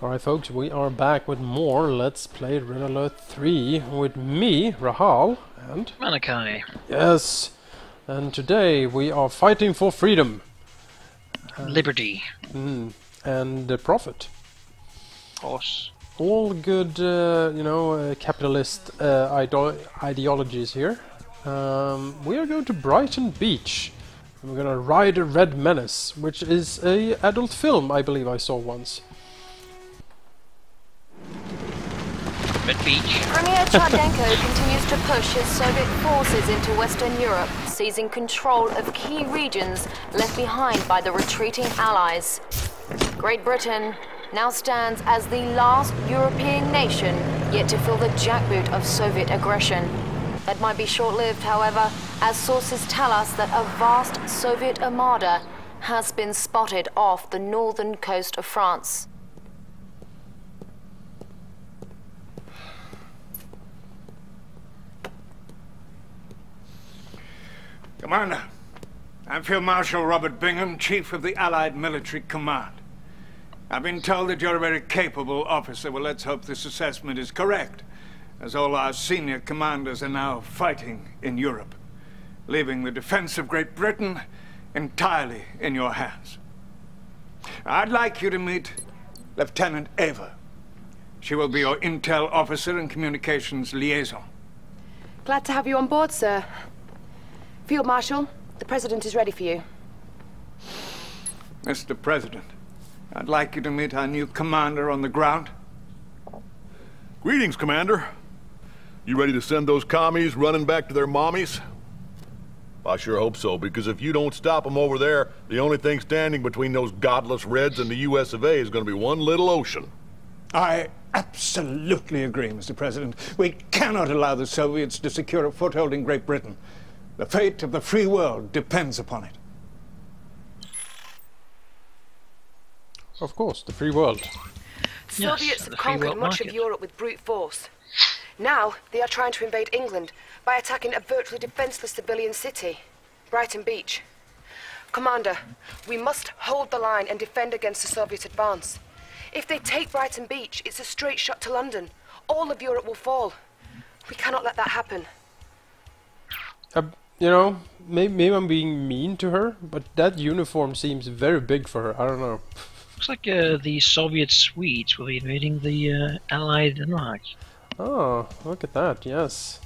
Alright folks, we are back with more Let's Play Red Alert 3 with me, Rahal, and... Manaki. Yes, and today we are fighting for freedom. Liberty. And profit. Of course. All good, capitalist ideologies here. We are going to Brighton Beach. And we're gonna ride a red menace, which is a adult film I believe I saw once. Red Beach. Premier Chardenko continues to push his Soviet forces into Western Europe, seizing control of key regions left behind by the retreating Allies. Great Britain now stands as the last European nation yet to feel the jackboot of Soviet aggression. That might be short-lived, however, as sources tell us that a vast Soviet armada has been spotted off the northern coast of France. Commander, I'm Field Marshal Robert Bingham, Chief of the Allied Military Command. I've been told that you're a very capable officer. Well, let's hope this assessment is correct, as all our senior commanders are now fighting in Europe, leaving the defense of Great Britain entirely in your hands. I'd like you to meet Lieutenant Eva. She will be your intel officer and communications liaison. Glad to have you on board, sir. Field Marshal, the President is ready for you. Mr. President, I'd like you to meet our new commander on the ground. Greetings, Commander. You ready to send those commies running back to their mommies? I sure hope so, because if you don't stop them over there, the only thing standing between those godless Reds and the US of A is going to be one little ocean. I absolutely agree, Mr. President. We cannot allow the Soviets to secure a foothold in Great Britain. The fate of the free world depends upon it. Of course, the free world. Soviets have conquered much of Europe with brute force. Now, they are trying to invade England by attacking a virtually defenseless civilian city, Brighton Beach. Commander, we must hold the line and defend against the Soviet advance. If they take Brighton Beach, it's a straight shot to London. All of Europe will fall. We cannot let that happen. Maybe I'm being mean to her, but that uniform seems very big for her. I don't know. Looks like the Soviet Swedes will be invading the Allied Denmark. Oh, look at that! Yes.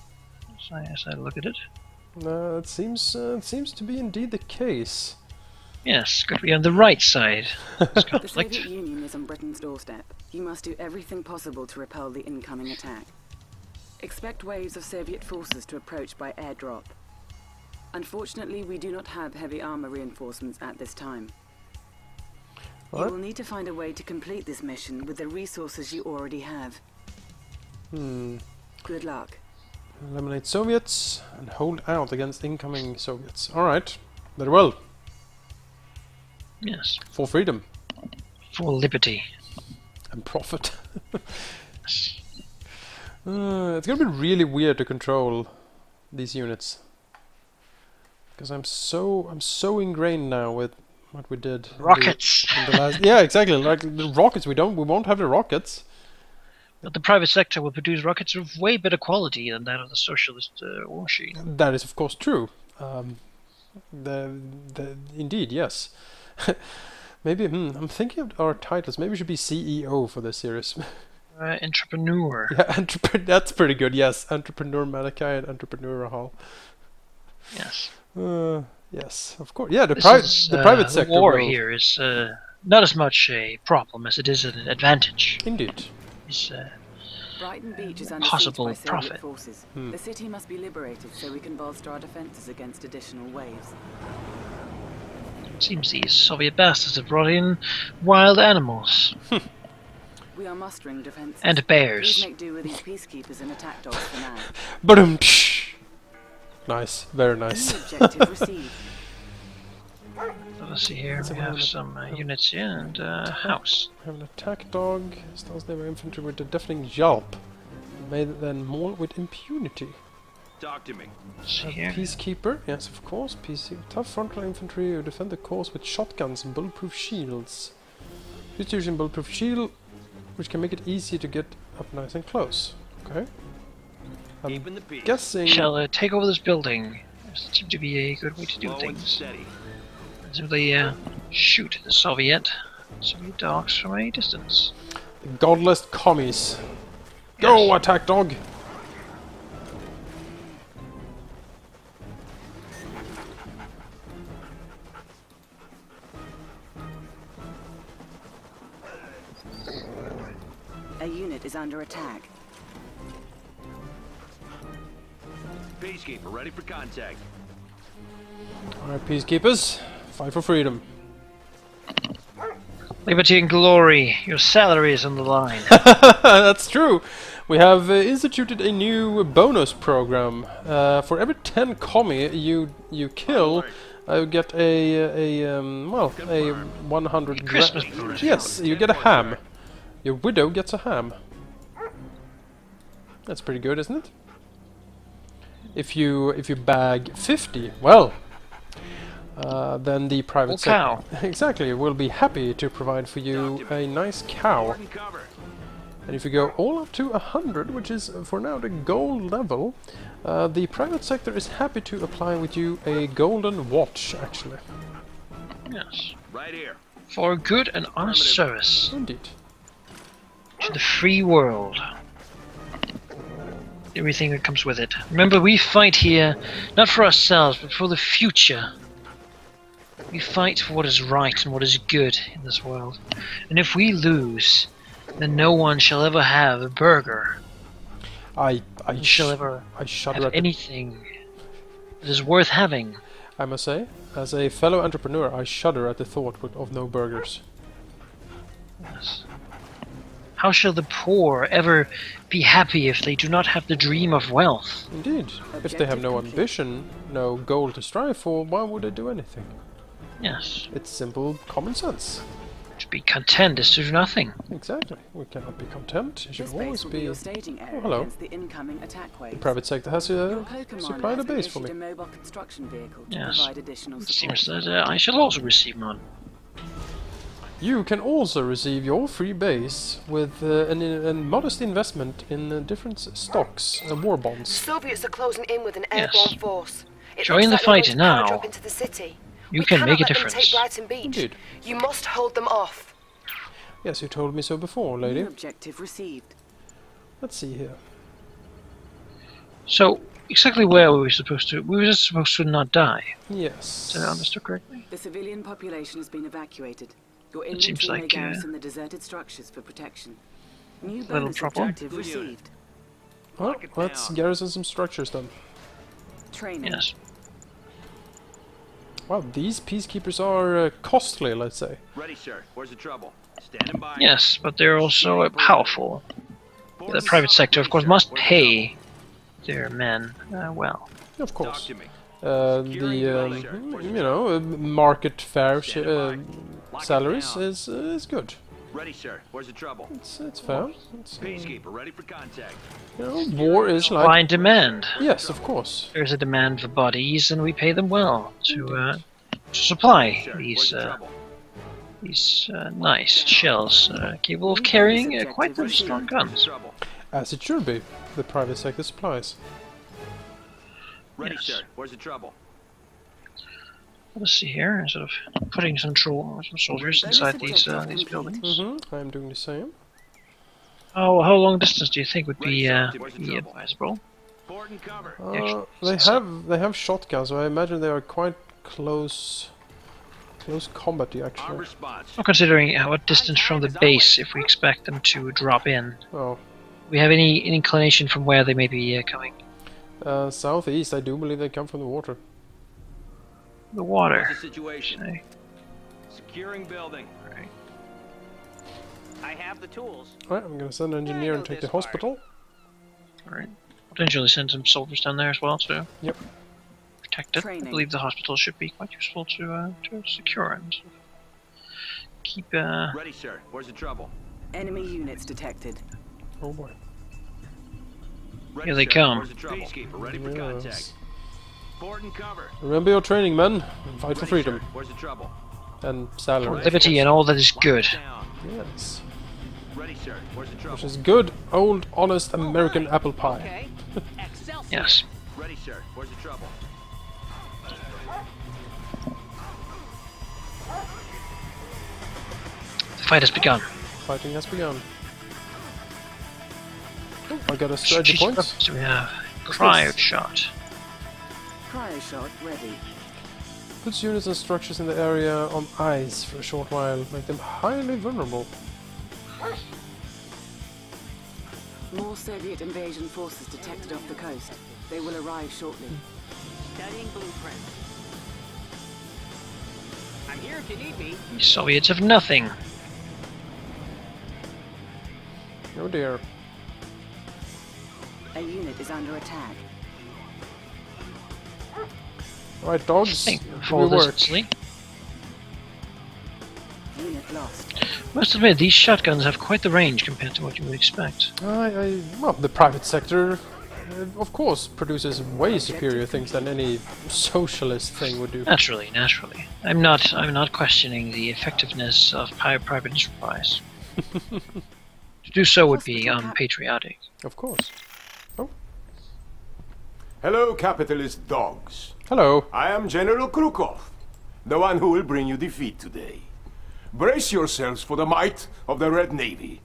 As I look at it. It seems to be indeed the case. Yes, got to be on the right side. The Soviet Union is on Britain's doorstep. You must do everything possible to repel the incoming attack. Expect waves of Soviet forces to approach by airdrop. Unfortunately, we do not have heavy armor reinforcements at this time. What? You will need to find a way to complete this mission with the resources you already have. Good luck. Eliminate Soviets and hold out against incoming Soviets. Alright, very well. Yes. For freedom. For liberty. And profit. It's gonna be really weird to control these units. Because I'm so ingrained now with what we did. Rockets! In the last, yeah, exactly. Like the rockets, we won't have the rockets. But the private sector will produce rockets of way better quality than that of the socialist war machine. That is, of course, true. Indeed, yes. Maybe I'm thinking of our titles. Maybe we should be CEO for this series. Entrepreneur. Yeah, that's pretty good. Yes, Entrepreneur Manaki and Entrepreneur Rahal. Yes. Yes, of course. Yeah, the private sector. The war here is not as much a problem as it is an advantage. Indeed. It's Brighton Beach is under siege by Soviet forces. The city must be liberated so we can bolster our defenses against additional waves. Seems these Soviet bastards have brought in wild animals. We are mustering defenses. And bears. Please make do with these peacekeepers and attack dogs for now. Ba-dum, nice, very nice. Objective received. Let's see here, we have some units here and house. We have an attack dog, starts their infantry with a deafening yelp, made then maul with impunity. Talk to me. See here. Peacekeeper, yes of course, peacekeeper. Tough frontal infantry who defend the course with shotguns and bulletproof shields. Who's using bulletproof shield? which can make it easy to get up nice and close. Okay. I'm Keeping the peace. guessing... Shall take over this building. This seems to be a good way to do Slow and things. steady. Simply shoot the Soviet dogs from a distance. The godless commies. Go, Yes. attack dog! A unit is under attack. Peacekeeper, ready for contact. Alright, peacekeepers. Fight for freedom. Liberty and glory. Your salary is on the line. That's true. We have instituted a new bonus program. For every 10 commie you kill, you get a 100 Christmas bonus. Yes, you get a ham. Your widow gets a ham. That's pretty good, isn't it? If you bag 50, well, then the private cow. exactly will be happy to provide for you a nice cow. Port and cover. And if you go all up to 100, which is for now the gold level, the private sector is happy to apply with you a golden watch, actually. Yes. Right here. For good and honest service Indeed. to the free world. Everything that comes with it. Remember, we fight here not for ourselves, but for the future. We fight for what is right and what is good in this world. And if we lose, then no one shall ever have a burger. I Shall ever shudder have at the, anything that is worth having. I must say, as a fellow entrepreneur, I shudder at the thought of no burgers. Yes. How shall the poor ever be happy if they do not have the dream of wealth? Indeed. If they have no ambition, no goal to strive for, why would they do anything? Yes. It's simple common sense. To be content is to do nothing. Exactly. We cannot be content. It should This always base will be be... your staging area hello. against the incoming attack waves. The private sector has Your co-commander supplied a has been base for issued me. a mobile construction vehicle to Yes. provide additional It support. seems that I shall also receive one. You can also receive your free base with a modest investment in different stocks, war bonds. Soviets are closing in with an Yes. airborne force. It Join looks the like fight they're going to now. drop into the city. You We can cannot make a let them difference. take Brighton Beach. Indeed. You must hold them off. Yes, you told me so before, lady. New objective received. Let's see here. So, exactly where were we supposed to? We were just supposed to not die. Yes. Did I understand correctly? The civilian population has been evacuated. Your It seems inventory may like, garrison the deserted structures for protection. New little bonus trouble. objective received. Well, Lock it let's down. garrison some structures then. Training. Yes. Wow, these peacekeepers are costly, let's say. Ready, sir. Where's the trouble? Standing by. Yes, but they're also powerful. Port The and private cover, sector, of please, course, sir. must Where's the pay their men well. Of trouble? Talk course. to me. Market fair Lock it salaries down. is good. Ready, sir. Where's the trouble? It's fair. It's, Peacekeeper, ready for contact. war is Supply like... and demand. Yes, of course. There's a demand for bodies, and we pay them well to supply Sir, where's these the trouble? nice shells capable of carrying quite some strong guns. Trouble. As it should be. The private sector supplies. Ready, Yes. sir. Where's the trouble? Let's see here, sort of putting some soldiers inside these buildings. I am doing the same. Oh, how long distance do you think would be Where's the trouble? advisable? Port and cover. They have shotguns, so I imagine they are quite close combat Our actually. response. Well, considering what distance from the base, if we expect them to drop in, Oh, we have any inclination from where they may be coming? southeast. I do believe they come from the water. The water. What's the situation? Okay. Securing building. Alright. I have the tools. Alright, I'm gonna send an engineer and take the hospital. Alright. Potentially send some soldiers down there as well to Yep. protect it. I Training. believe the hospital should be quite useful to secure and sort of keep. Ready, sir. Where's the trouble? Enemy units detected. Oh boy. Ready, Here they sir. come. Where's the trouble? Peacekeeper, ready for contact. Yes. Port and cover. Remember your training, men. Fight for Ready, freedom sir. Where's the trouble? and salary. liberty and all that is good. Down. Yes. Ready, Ready, sir. Where's the trouble? which is good, old, honest American apple pie. Okay. Excelsior. Yes. Ready, sir. Where's the trouble? The fight has begun. Fighting has begun. I got a strategy point. So we have cryo shot. Cryo shot ready. Puts units and structures in the area on ice for a short while, make them highly vulnerable. More Soviet invasion forces detected off the coast. They will arrive shortly. Studying blueprint. I'm here if you need me. The Soviets have nothing. Oh dear. A unit is under attack. Alright, dogs, Thank you do for we this, work? Sleep. Unit lost. Must admit, these shotguns have quite the range compared to what you would expect. Well, the private sector, of course, produces way superior things than any socialist thing would do. Naturally, naturally. I'm not questioning the effectiveness of private enterprise. To do so would be unpatriotic. Of course. Oh, Hello, capitalist dogs. hello. I am General Krukov, the one who will bring you defeat today. Brace yourselves for the might of the Red Navy.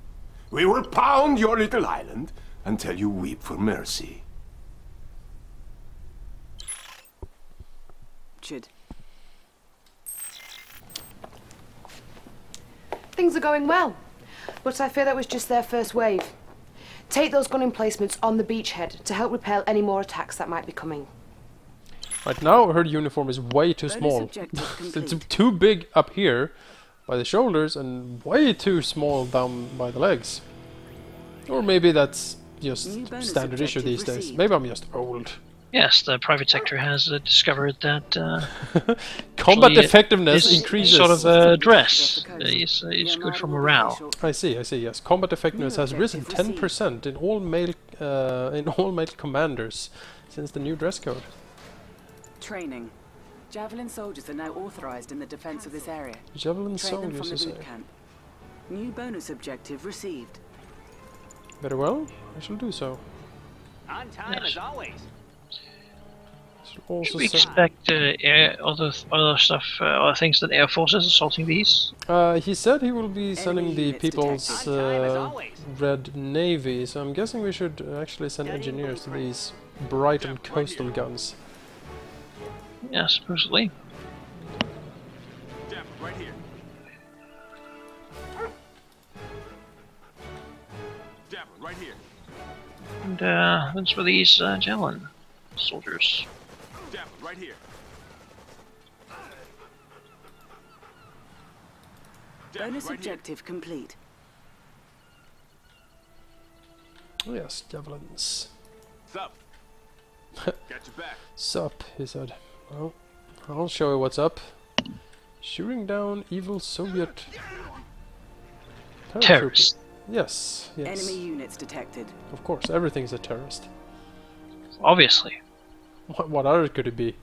We will pound your little island until you weep for mercy. Chid. Things are going well, but I fear that was just their first wave. Take those gun emplacements on the beachhead to help repel any more attacks that might be coming. Right now, her uniform is way too Bonus small. objective It's complete. too big up here by the shoulders and way too small down by the legs. Or maybe that's just New bonus standard issue objective these days. received. Maybe I'm just old. Yes, the private sector has discovered that Combat actually, effectiveness this increases. sort of dress Off the coast. is The good for Armada will be morale. short- I see, yes. Combat effectiveness New has risen objective 10% in all male commanders since the new dress code. Training. Javelin soldiers are now authorized in the defense of this area. Javelin Train them from soldiers, the you boot say. camp. New bonus objective received. Very well, I shall do so. On time Yes. as always. Should also Should we say, expect other stuff, other things that Air Force is assaulting these? he said he will be sending the units people's detected. On time as always. Red Navy, so I'm guessing we should actually send engineers to these Brighton coastal guns. Yeah, supposedly. Jeff, right here. Jeff, right here. And that's for these javelin soldiers. Jeff, right here. Jeff, Bonus right here. objective complete. Oh yes, javelins. Sup? Got your back. Sup, he said. Well, I'll show you what's up. Shooting down evil Soviet Terrorists. paratroopers. Yes, yes. Enemy units detected. Of course, everything's a terrorist. Obviously. What other could it be?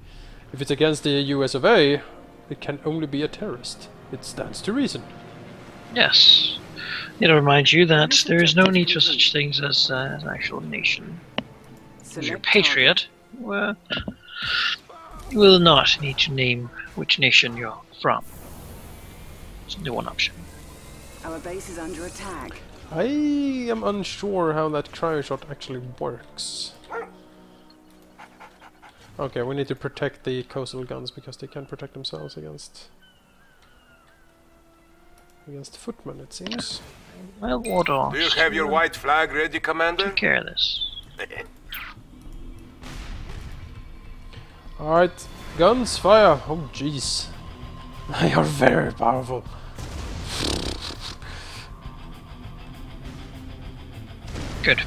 If it's against the US of A, it can only be a terrorist. It stands to reason. Yes. Need to remind you that there is no need for such things as an actual nation. If you're a Select patriot, well, you will not need to name which nation you're from. It's only one option. target. Our base is under attack. I am unsure how that cryo shot actually works. Okay, we need to protect the coastal guns because they can't protect themselves against footmen, it seems. Well, war dogs. Do you have your white flag ready, Commander? Take care of this. Alright, guns, fire! Oh jeez. They are very powerful. Good.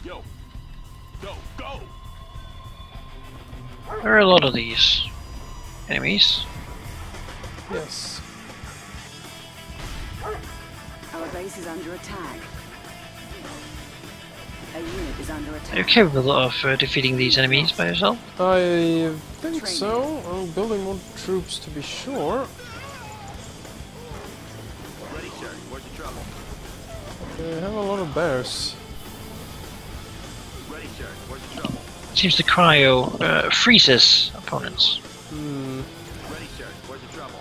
Yo. Go, go! There are a lot of these enemies. Yes. Our base is under attack. A unit is under Are you attack. capable of defeating these enemies by yourself? I think so. I'm building more troops to be sure. They have a lot of bears. Ready, sir. Where's the trouble? Seems the cryo freezes opponents. Ready, sir. Where's the trouble?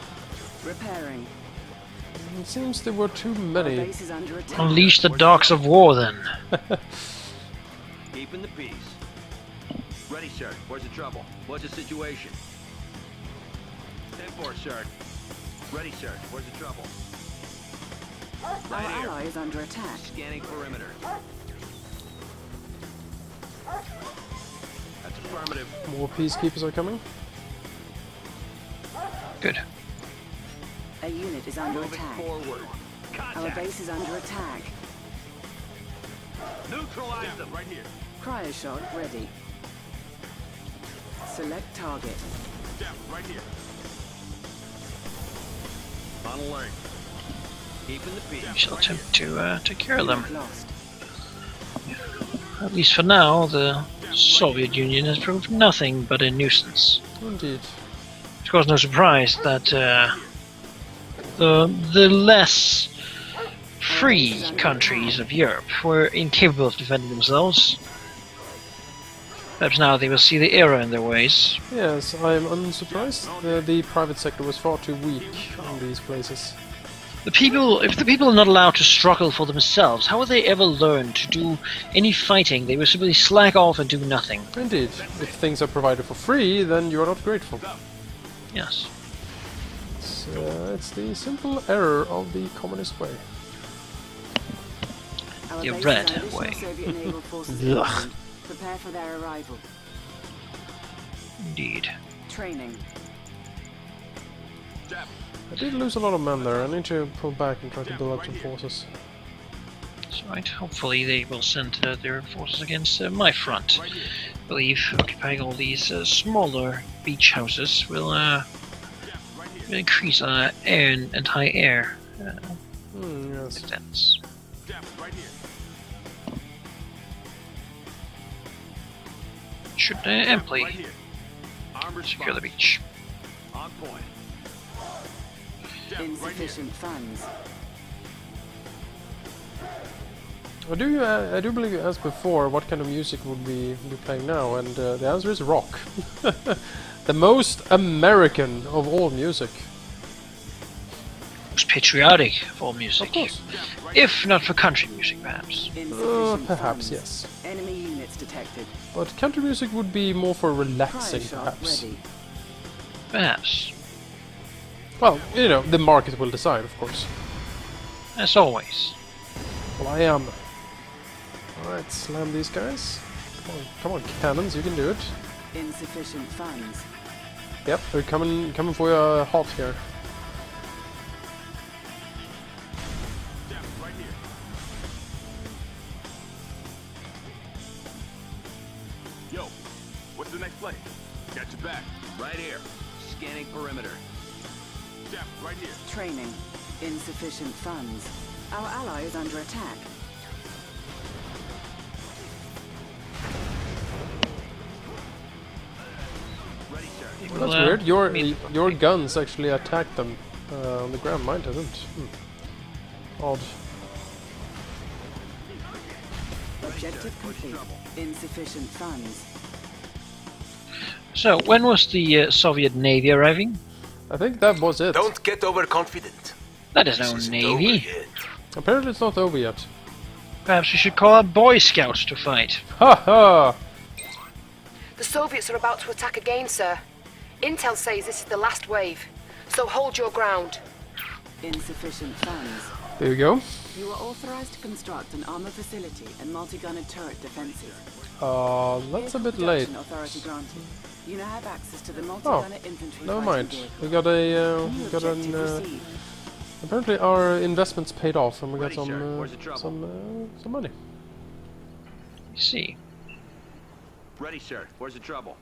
Repairing. It seems there were too Our many. base is under attack. Unleash the dogs of war then. Keeping the peace. Ready, sir. Where's the trouble? What's the situation? 10-4, sir. Ready, sir. Where's the trouble? Our Right here. ally is under attack. Scanning perimeter. That's affirmative. More peacekeepers are coming. Good. A unit is under Moving attack. forward. Our Contact. base is under attack. Neutralize them. Right here. Cryoshock ready. Select target. Down. Right here. On alert. Keeping the peace. We shall attempt to take care of them. Unit lost. At least for now, the Soviet Union has proved nothing but a nuisance. Indeed. Of course, no surprise that the less free countries of Europe were incapable of defending themselves. Perhaps now they will see the error in their ways. Yes, I am unsurprised. The private sector was far too weak in these places. The people, if the people are not allowed to struggle for themselves, how will they ever learn to do any fighting? They will simply slack off and do nothing. Indeed. If things are provided for free, then you are not grateful. Yes. It's the simple error of the communist way. Our The base red is under way. Soviet naval forces Ugh. inbound. Prepare for their arrival. Indeed. Training. Jab. I did lose a lot of men there. I need to pull back and try to build up some forces. That's right. Hopefully they will send their forces against my front. I believe occupying all these smaller beach houses will increase air and high air Yes. defense. Jab. Right here. Should Right amply here. Armor secure the beach. On point. Jab. Right here. Insufficient funds. I do believe you asked before what kind of music would we be playing now, and the answer is rock. The most American of all music. Most patriotic of all music. Of course. If not for country music, perhaps. Insufficient Perhaps, funds. yes. Enemy units detected. But country music would be more for relaxing, Cryoshock perhaps. ready. Perhaps. Well, you know, the market will decide, of course. As always. Well, I am. Alright, slam these guys. Come on, cannons, you can do it. Insufficient funds. Yep, they're coming for your hot here. Jab. Right here. Yo. What's the next play? Got your back. Right here. Scanning perimeter. Jab. Right here. Training. Insufficient funds. Our ally is under attack. Ready, sir. Well, that's weird. Your guns actually attacked them on the ground. Mine didn't. Odd. Objective complete. Insufficient funds. So, when was the Soviet Navy arriving? I think that was it. Don't get overconfident. That is no This isn't Navy. over yet. Apparently it's not over yet. Perhaps we should call our Boy Scouts to fight. Ha ha! The Soviets are about to attack again, sir. Intel says this is the last wave, so hold your ground. Insufficient funds. There you go. You are authorized to construct an armor facility and multi-gunner turret defenses. That's a bit Vehicle late. production authority granted. You now have access to the multi-gunner infantry Never fighting mind. vehicle. We got a New we got objective an received. apparently our investments paid off and we got Ready, sir. Where's the trouble? some money. You see. Ready, sir. Where's the trouble?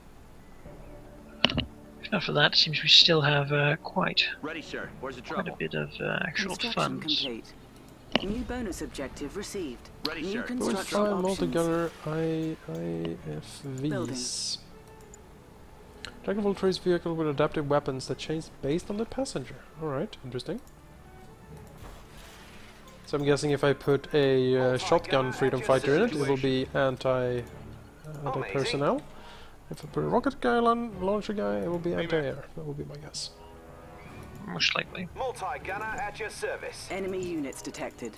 If not for that, it seems we still have quite Ready, sir. Where's the a trouble? bit of actual Construction funds. complete. New bonus objective received. Ready, New sir. Which construction fire options. multi-gunner IFVs. Jack of all trades vehicle with adaptive weapons that change based on the passenger. Alright, interesting. So I'm guessing if I put a shotgun freedom fighter in it, it will be anti-personnel. If I put a rocket guy launcher guy, it will be anti-air. That will be my guess. Most likely. Multi-gunner at your service. Enemy units detected.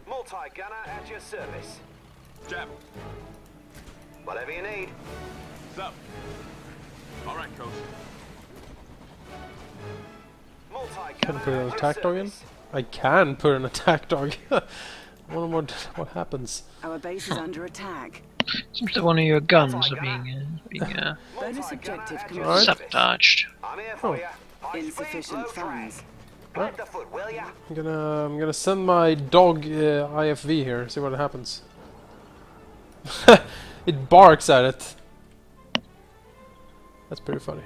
Multi-gunner at your service. Jab. Whatever you need. What's up? All right, Coach. Can I put an attack dog in? I can put an attack dog. I wonder what happens. Our base is under attack. Seems that one of your guns are being Bonus objective Right. sabotaged. I'm here for you. Insufficient funds. Grab the foot, will ya? I'm gonna send my dog IFV here. See what happens. It barks at it. That's pretty funny.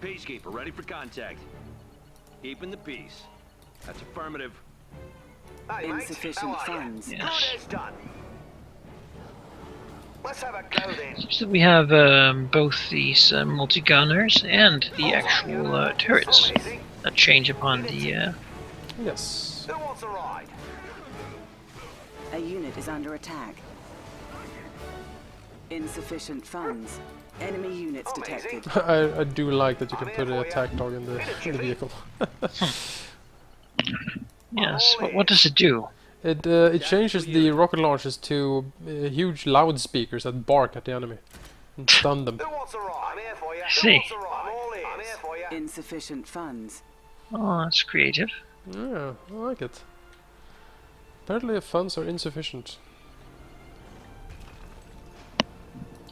Peacekeeper, ready for contact. Keeping the peace. That's affirmative. Insufficient funds. Yes. Done. Let's have a go then. Seems that we have both these multi-gunners and the actual turrets that change upon the... Yes. Who wants a ride? A unit is under attack. Insufficient funds. Enemy units detected. I do like that you can put an attack dog in the vehicle. Yes, what does it do? It changes the rocket launchers to huge loudspeakers that bark at the enemy and stun them. Who wants a ride? I'm here for you. See. I'm all ears. I'm here for you. Insufficient funds. Oh, that's creative. Yeah, I like it. Apparently the funds are insufficient.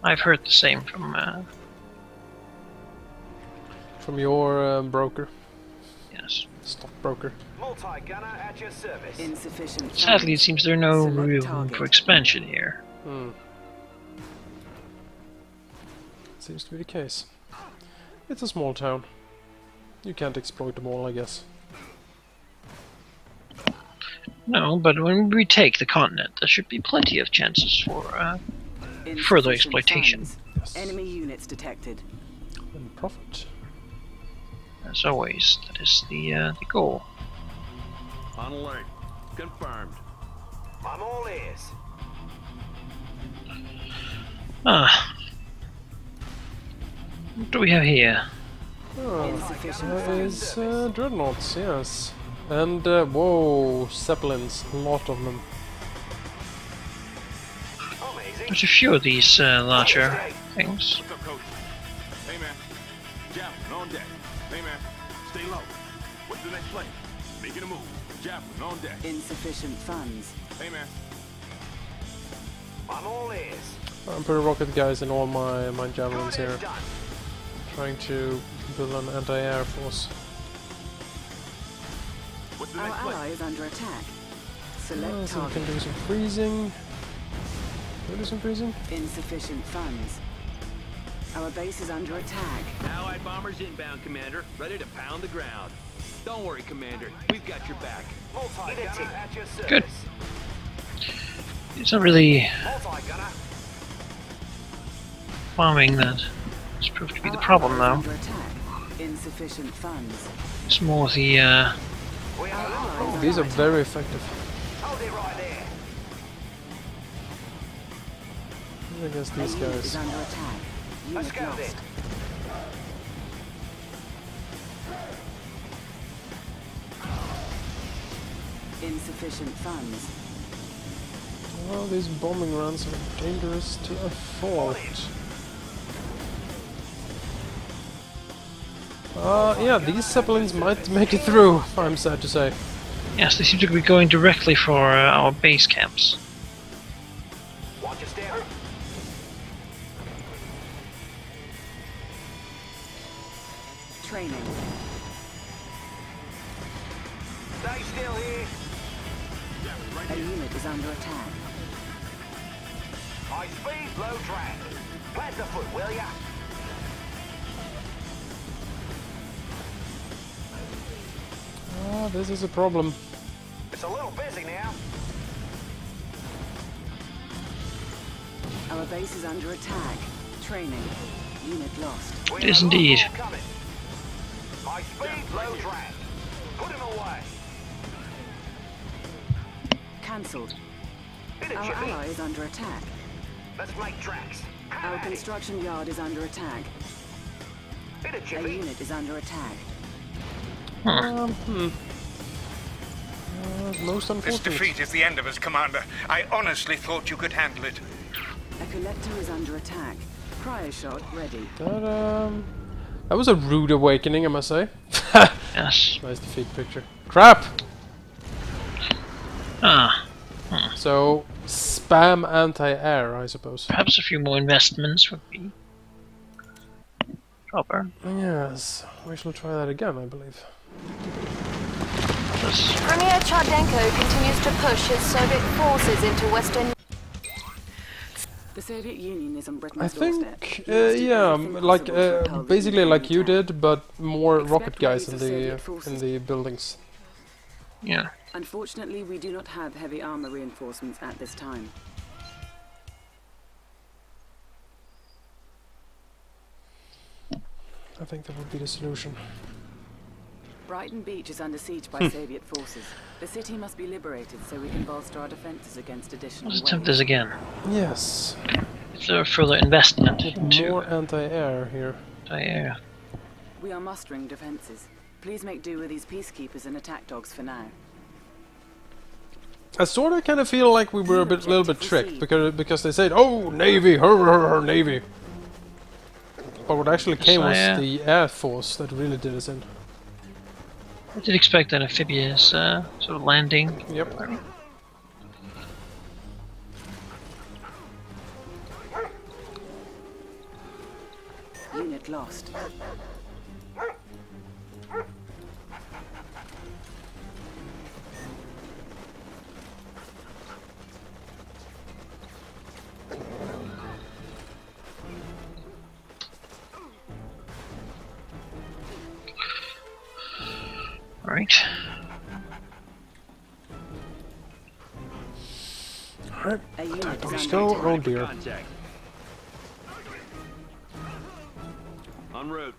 I've heard the same from your broker. Yes. Stockbroker. Multi-gunner at your service. Insufficient funds. Sadly, it seems there's no Select room target. for expansion here. Seems to be the case. It's a small town. You can't exploit them all, I guess. No, but when we take the continent, there should be plenty of chances for further Insufficient exploitation. funds. Yes. Enemy units detected. And profit. As always, that is the goal. On alert. Confirmed. I'm all ears. Ah. What do we have here? Oh, Insufficient that funds. is dreadnoughts, yes. And, whoa, zeppelins, a lot of them. Amazing. There's a few of these larger things. What's up, Coach? Hey, man. Javelin on deck. Hey, man. Stay low. What's the next play? Making a move. Javelin on deck. Insufficient funds. Hey, man. I'm all ears. I'm putting rocket guys in all my javelins Good here. is done. Trying to build an anti-air force. What's the Our next play? ally is under attack. Select So we target. can do some freezing. Can we do some freezing? Insufficient funds. Our base is under attack. Allied bombers inbound, Commander. Ready to pound the ground. Don't worry, Commander. We've got your back. Multi-gunner at your service. Good. It's not really Multi-gunner. bombing that has proved to be the Our problem ally is now. under attack. Insufficient funds. It's more the We are Oh, these are very effective. Hold it right there. Against A these unit guys. is under attack. Let's Unit go lost. then. Insufficient funds. Oh, these bombing runs are dangerous to a fault. Yeah, these zeppelins might make it through, I'm sad to say. yes, they seem to be going directly for our base camps. Watch your step. Training. Stay still here. A unit is under attack. High speed, low drag. Plant the foot, will ya? Ah, this is a problem. It's a little busy now. Our base is under attack. Training. Unit lost. It is indeed. High speed, low drag. Put him away. Cancelled. Our ally is under attack. Let's make tracks. Our construction yard is under attack. A unit is under attack. Most This unfortunate. defeat is the end of us, Commander. I honestly thought you could handle it. A collector is under attack. Cryo shot ready. That was a rude awakening, I must say. Yes. Nice defeat picture. Crap! Ah. So, spam anti-air, I suppose. Perhaps a few more investments would be proper. Yes, we shall try that again, I believe. Premier Chardenko continues to push his Soviet forces into Western. The Soviet Union is on I Britain's doorstep. think, You must do yeah, everything like possible to repel the basically like incoming you attack. did, but more Expect rocket guys waves in of the Soviet forces. buildings. Yeah. Unfortunately, we do not have heavy armor reinforcements at this time. I think that would be the solution. Brighton Beach is under siege by Soviet forces. The city must be liberated so we can bolster our defenses against additional Let's attempt waves. this again. Yes, Is there further investment into more anti-air here. air? We are mustering defenses. Please make do with these peacekeepers and attack dogs for now. I sort of kind of feel like we were a little bit tricked because they said, "Oh, Navy, her Navy." But what actually came was the Air Force that really did us in. I did expect an amphibious sort of landing. Yep. Unit lost. Alright. Alright, A unit time is to under go. attack. Oh dear. Contact. En route.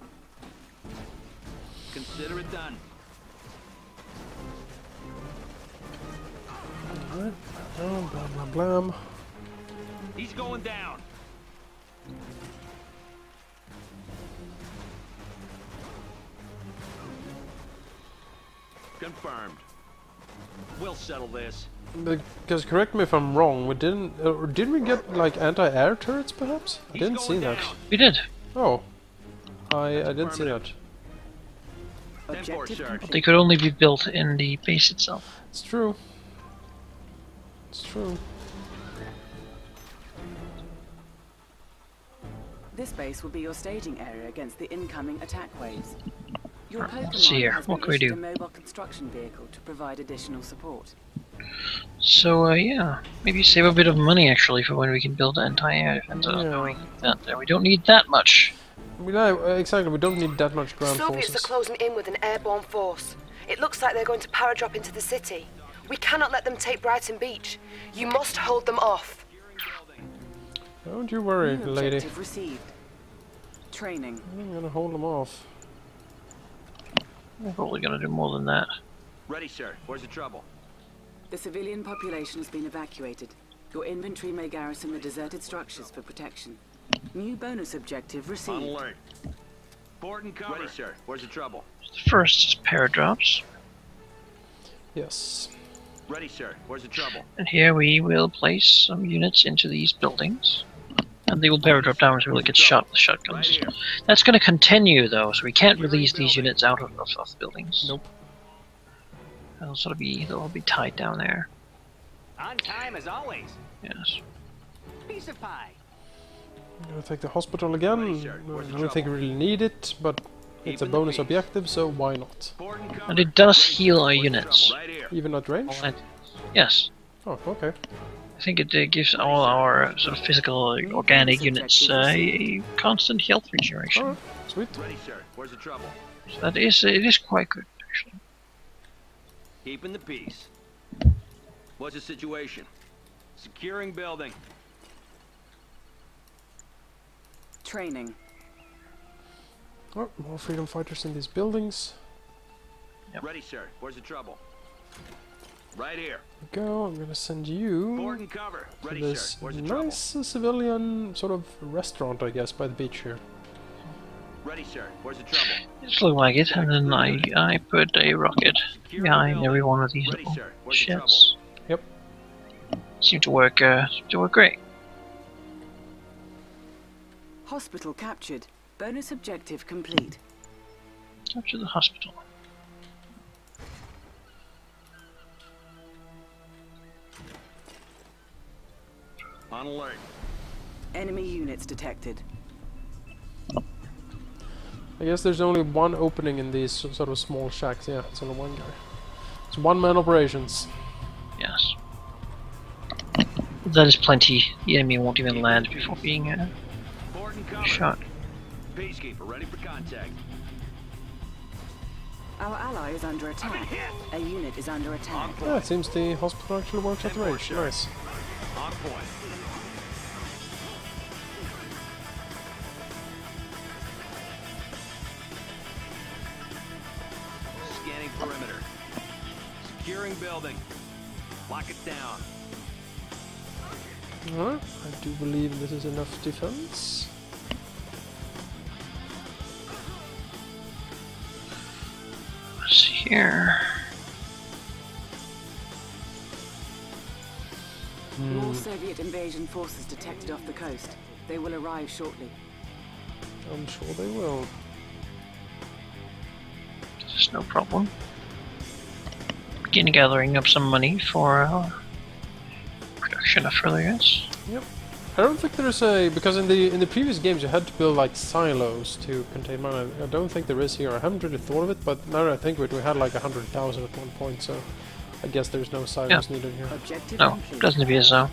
Consider it done. Alright, blam blam blam. He's going down. Confirmed. We'll settle this. Because correct me if I'm wrong, we didn't, or did we get like anti-air turrets perhaps? I didn't see that. We did. Oh, I didn't see that. Objective sir. complete. They could only be built in the base itself. It's true. It's true. This base will be your staging area against the incoming attack waves. Your Let's see here. Pokemon has What been can we issued do? a mobile construction vehicle to provide additional support. So yeah, maybe save a bit of money actually for when we can build anti-air defense. Yeah. We don't need that much. Exactly, we don't need that much ground Soviets forces. are closing in with an airborne force. It looks like they're going to paradrop into the city. We cannot let them take Brighton Beach. You must hold them off. Don't you worry, New lady. objective received. Training. I'm gonna hold them off. We're probably gonna do more than that. Ready, sir. Where's the trouble? The civilian population has been evacuated. Your inventory may garrison the deserted structures for protection. New bonus objective On received. alert. Port and cover. Ready, sir. Where's the trouble? The first is paradrops, Yes. Ready, sir. Where's the trouble? and here we will place some units into these buildings, and they will paradrop down so we'll get shot with Right shotguns. here. That's going to continue though, so we can't release these units out of the buildings. Nope. They'll be tied down there. On time as always. Yes. Piece of pie. I'm gonna take the hospital again. Ready, sir. Where's the I don't think we really need it, but it's a Keeping the bonus peace. objective, so why not? Port and cover. And it does Ready, heal sir. our Where's the units. trouble? Right here. Even at range? And- yes. Oh, okay. I think it gives all our sort of physical, organic units a constant health regeneration. Alright, sweet. Ready, sir. Where's the trouble? So that is, it is quite good actually. Keeping the peace. What's the situation? Securing building. Training. Oh, more freedom fighters in these buildings. Yep. Ready, sir. Where's the trouble? Right here. There we go. I'm gonna send you Forward and cover. to Ready, this sir. Where's the nice civilian sort of restaurant, I guess, by the beach here. Ready, sir. Where's the trouble? Just look like it, and then I put a rocket behind every one of these Ready, little sir. Where's the trouble? sheds. Yep. Seem to work great. Hospital captured. Bonus objective complete. Capture the hospital. On alert. Enemy units detected. I guess there's only one opening in these sort of small shacks. Yeah, it's only one guy. It's one-man operations. Yes. That is plenty. The enemy won't even land before being Forward and cover. shot. Peacekeeper, ready for contact. Our ally is under attack. A unit is under attack. Yeah, it seems the hospital actually works at the range. Nice. On point. Scanning perimeter. Securing building. Lock it down. Alright, I do believe this is enough defense. Let's see here. More Soviet invasion forces detected off the coast. They will arrive shortly. I'm sure they will. There's no problem. Begin gathering up some money for production of further units. Yep. I don't think there's a, because in the previous games you had to build like silos to contain mana. I don't think there is here. I haven't really thought of it, but now that I think of it, we had like 100,000 at one point, so I guess there's no silos needed here. Objective No, complete. doesn't appear so.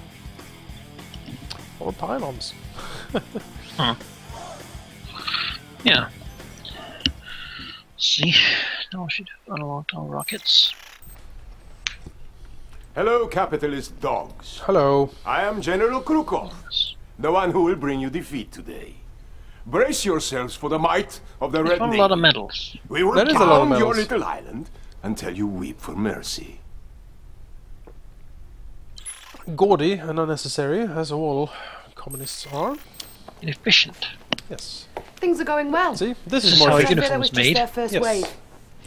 Or pylons. Yeah. See, now we should unlock our rockets. Hello, capitalist dogs. Hello. I am General Krukov, the one who will bring you defeat today. Brace yourselves for the might of the Red Found a Navy. lot of medals. We will That is a lot of pound your medals. little island until you weep for mercy. Gaudy and unnecessary, as all communists are. Inefficient. Yes. Things are going well. See, this This is is more how efficient. That was uniforms just made. their first Yes. wave.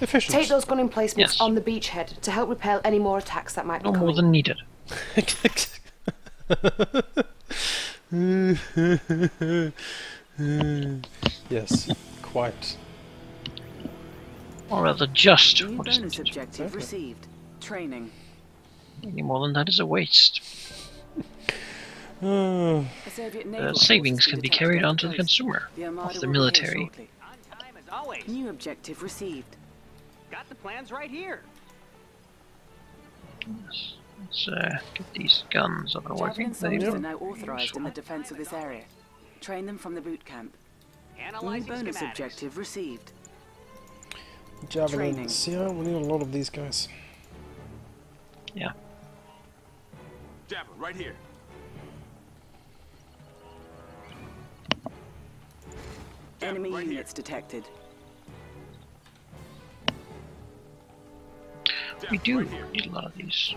Efficient. Take those gun emplacements Yes. on the beachhead to help repel any more attacks that might be No more coming. than needed. Yes, quite. Or rather, just New what is bonus needed. objective Exactly. received. Training. Any more than that is a waste. Uh, A Soviet naval Savings force can be detected carried off on to the coast. consumer The Armada of the will be here military. shortly. On time as always. New objective received. Got the plans right here. Yes. Let's get these guns up and working. Javelin They soldiers do. are now authorized in the defense of this area. Train them from the boot camp. New Analyzing bonus schematics. objective received. javelins. Yeah, we need a lot of these guys. Yeah. Javelin, right here. Enemy right here. units detected. We do Right here. need a lot of these.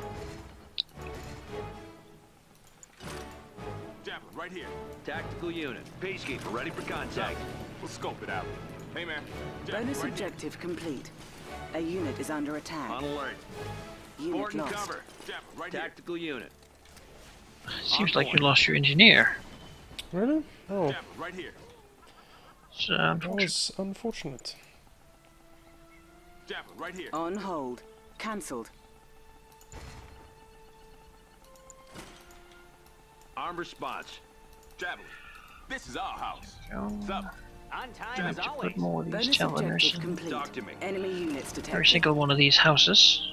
Javelin, right here. Tactical unit. Peacekeeper, ready for contact. We'll scope it out. Hey, man. Javelin, Bonus right objective complete. A unit is under attack. here. On alert. Unit Forward and lost. cover. Javelin, right Tactical unit. Seems like you lost your engineer. Really? Oh, Javelin, right here. It's that unfortunate. was unfortunate. Javelin, right here. On hold. Cancelled. Armed response. Javelin. This is our house. What's Oh, up? On time I have as to always. put more of these Bonus javeliners objective in complete. Talk to me. Enemy units detected. every single one of these houses.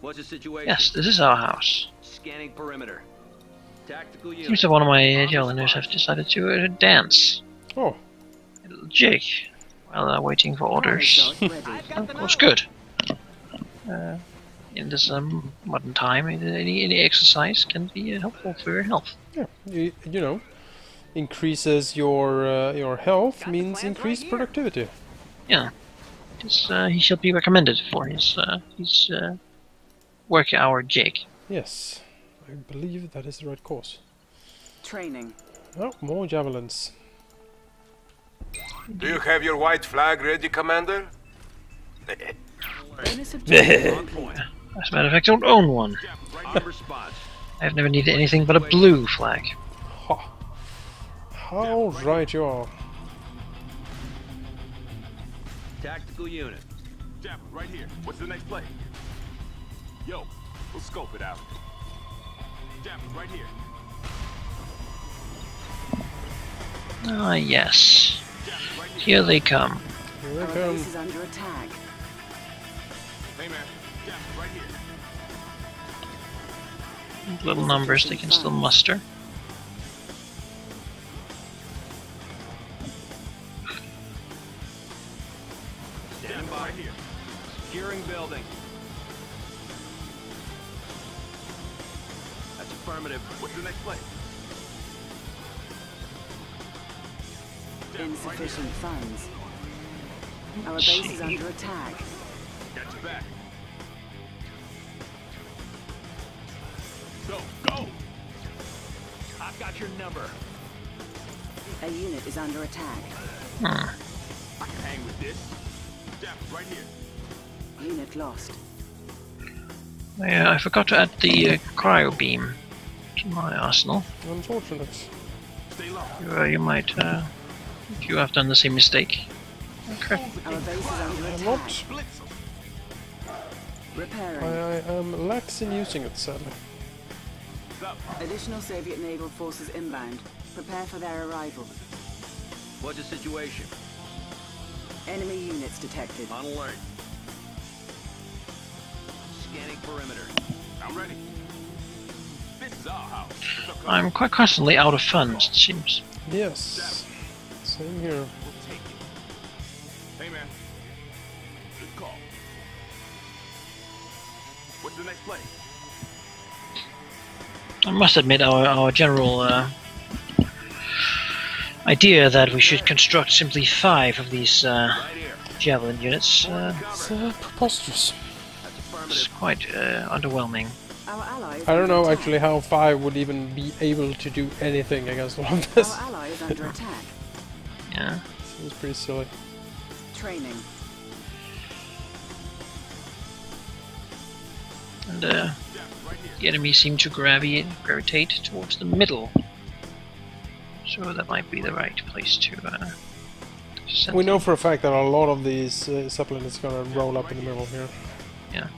What's the situation? Yes, this is our house. Scanning perimeter. Tactical unit. Seems that one of my Armed javeliners response. have decided to dance. Oh, A little jig while they're waiting for orders. Shot ready. I've got Of the course, knowledge. good. In this modern time, any exercise can be helpful for your health. yeah. You know, increases your health means increased productivity. Yeah. He shall be recommended for his work hour jig. Yes, I believe that is the right course. Training. Oh, more javelins. Do you have your white flag ready, Commander? Bonus objective complete. As a matter of fact, I don't own one. I've never needed anything but a blue flag. Ha! How right you are. Tactical unit. Jeff, right here. What's the next play? Yo, we'll scope it out. Jeff, right here. Ah, yes. Here they come. Here they Our come. base is under attack. Hey man, Jeff, right here. Little numbers they can still muster. Standing by. Right here. Securing building. That's affirmative. What's the next play? Insufficient funds. Our base is under attack. Got your back. Go! I've got your number. A unit is under attack. I can hang with this. Jeff, right here. Unit lost. Yeah, I forgot to add the cryo beam to my arsenal. Unfortunate. Stay low. You might, if you have done the same mistake. Okay. Our base is under I'm attack. not. Repairing. I am lax in using it, sadly. Additional Soviet naval forces inbound. Prepare for their arrival. What's the situation? Enemy units detected. On alert. Scanning perimeter. I'm ready. This is our house. I'm quite constantly out of funds, it seems. Yes. Same here. We'll take it. Hey man. Good call. What's the next play? I must admit, our general idea that we should construct simply 5 of these javelin units It's preposterous. is quite underwhelming. Our allies. I don't know actually how 5 would even be able to do anything against all of this. Our ally is under attack. Yeah. Seems pretty silly. Training. And the enemy seem to gravitate towards the middle. So that might be the right place to send We know them. for a fact that a lot of these Zeppelin is gonna roll up in the middle here. Yeah.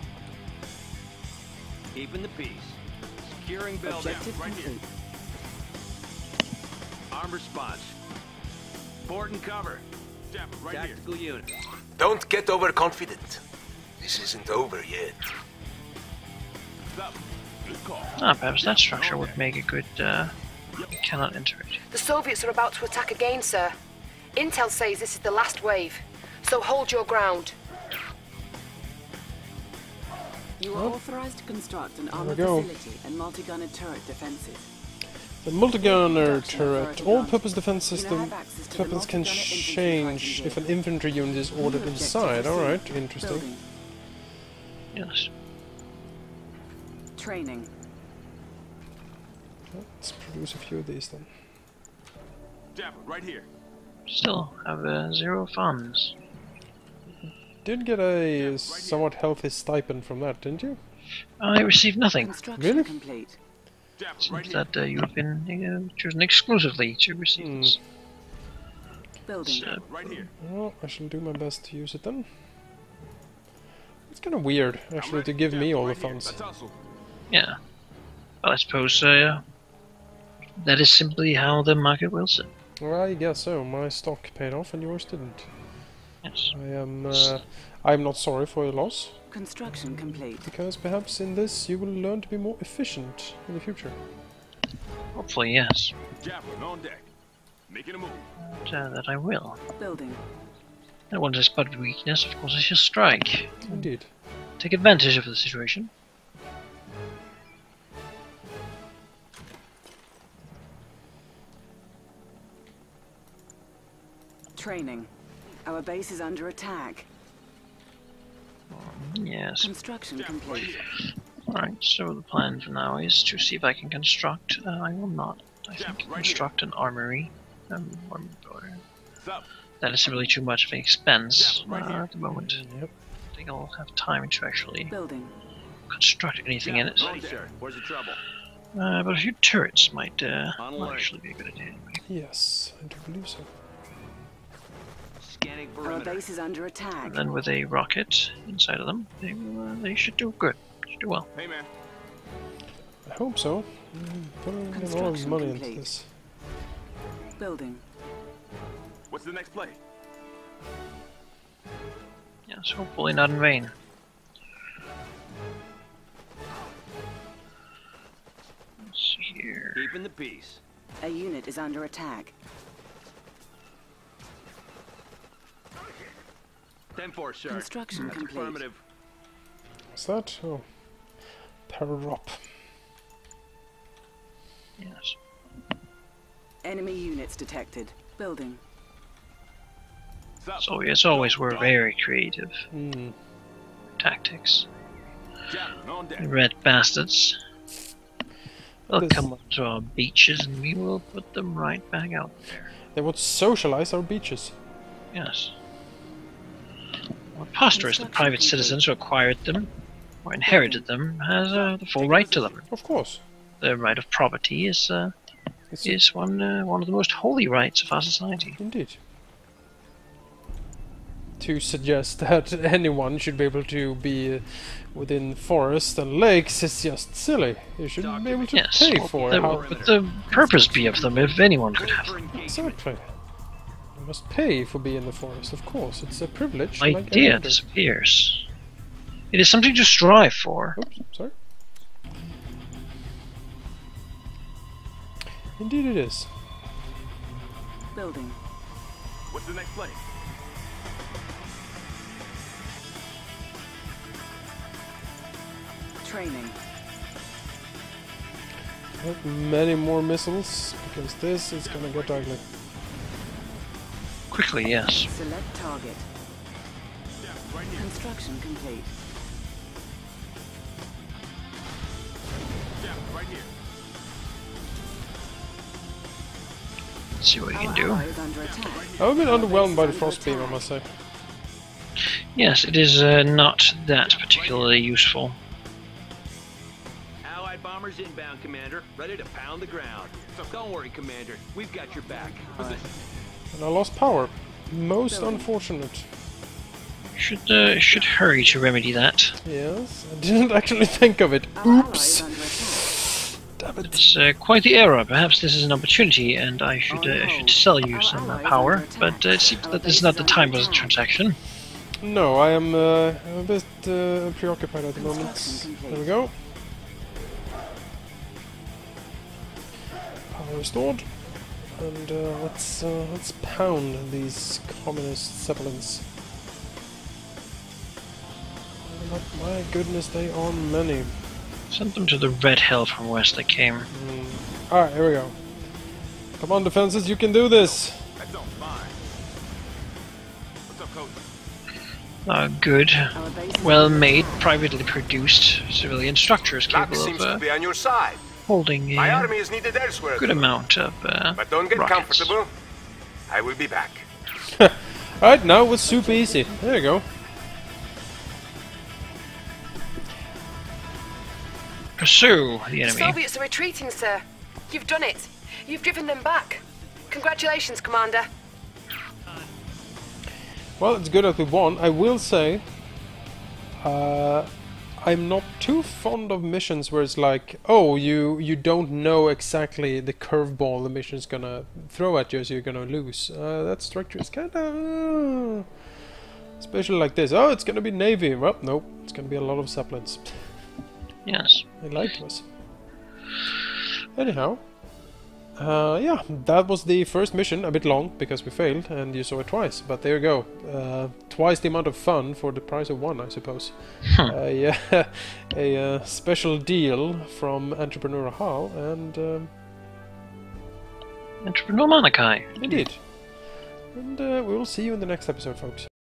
Keeping the peace. Securing building. Objective complete. Arm response. Port and cover. Jeff, right here. Tactical unit. Don't get overconfident. This isn't over yet. Up. Good call. Ah, perhaps that structure would make a good. We cannot enter it. The Soviets are about to attack again, sir. Intel says this is the last wave, so hold your ground. You are authorized to construct an we armored go. facility and multi-gunner turret defenses. The multi-gunner turret, all-purpose defense system. Weapons can change if an infantry unit is ordered inside. Alright, interesting. Building. Yes. Training. Let's produce a few of these then. Jeff, right here. Still have 0 funds. Did get a somewhat healthy stipend from that, didn't you? I received nothing. Construction Really? complete. Jeff, right Seems here. that you have been chosen exclusively to receive this. Building. Right here. Well, I shall do my best to use it then. It's kind of weird, actually, to give me all the funds. Let's hustle. Yeah. Well, I suppose that is simply how the market wills it. Well, I guess so. My stock paid off and yours didn't. Yes. I'm not sorry for your loss, Construction complete. because perhaps in this you will learn to be more efficient in the future. Hopefully, yes. Javelin on deck. Making a move. That I will. Building. And once I spotted weakness, of course I shall strike. Indeed. Take advantage of the situation. Training. Our base is under attack. Yes. Construction complete. Alright, so the plan for now is to see if I can construct. I will not, I think, construct an armory. That is simply too much of an expense at the moment. Yep. I think I'll have time to actually Building. construct anything in it. Where's the trouble? But a few turrets might actually be a good idea. Yes, I do believe so. Scanning Our perimeter. base is under attack. And then with a rocket inside of them, they should do good. Should do well. Hey man. I hope so. Putting a lot of Construction money complete. into this. Building. What's the next play? Yes, hopefully not in vain. Let's see here. Keeping the peace. A unit is under attack. 10-4, sir. Construction That's complete. affirmative. What's that? Oh. Pararop. Yes. Enemy units detected. Building. Sup? So as always, we're very creative. Tactics. Javelin on deck. The red bastards. They'll This- come onto our beaches and we will put them right back out there. They would socialize our beaches. Yes. What preposterous, the private citizens who acquired them, or inherited them, has the full right to them. Of course. The right of property is one of the most holy rights of our society. Indeed. To suggest that anyone should be able to be within forests and lakes is just silly. You should be able to Yes, pay what for the, it. what would the purpose be of them if anyone could have them? Exactly. You must pay for being in the forest, of course. It's a privilege. like any Idea other. disappears. It is something to strive for. Oops, sorry. Indeed it is. Building. What's the next play? Training. Not many more missiles, because this is gonna get ugly. Quickly, yes. Select target. Construction complete. Right here. Let's see what we can do. Ally is under attack. I'm a bit underwhelmed by the frost beam, I must say. Yes, it is not that particularly useful. Allied bombers inbound, Commander. Ready to pound the ground. So don't worry, Commander. We've got your back. Position. And I lost power. Most unfortunate. Should hurry to remedy that. Yes, I didn't actually think of it. Our ally is Oops! under attack. Damn it. It's quite the error. Perhaps this is an opportunity, and I should sell you some power. But it seems that this is not the time for the transaction. No, I am a bit preoccupied at the moment. There we go. Power restored. And let's pound these communist zeppelins. My goodness, they are many. Send them to the Red Hill from whence they came. Alright, here we go. Come on, defenses, you can do this! That's all fine. What's up, Coach? Good, Our base is well under made, attack. privately produced civilian structures Luck capable seems to of be on your side. holding My a army is needed elsewhere. good amount of But don't get rockets. comfortable. I will be back. Alright, now it was super easy. There you go. Pursue the The enemy. Soviets are retreating, sir. You've done it. You've driven them back. Congratulations, Commander. Well, it's good that we won. I will say, I'm not too fond of missions where it's like, oh, you don't know exactly the curveball the mission's gonna throw at you, so you're gonna lose. That structure is kinda... especially like this. Oh, it's gonna be Navy. Well, nope. It's gonna be a lot of Zeppelins. Yes. They lied to us. Anyhow, yeah, that was the first mission. A bit long because we failed, and you saw it twice. But there you go, twice the amount of fun for the price of one, I suppose. Yeah, a special deal from Entrepeneur Rahal, and Entrepeneur Manaki. indeed. And we will see you in the next episode, folks.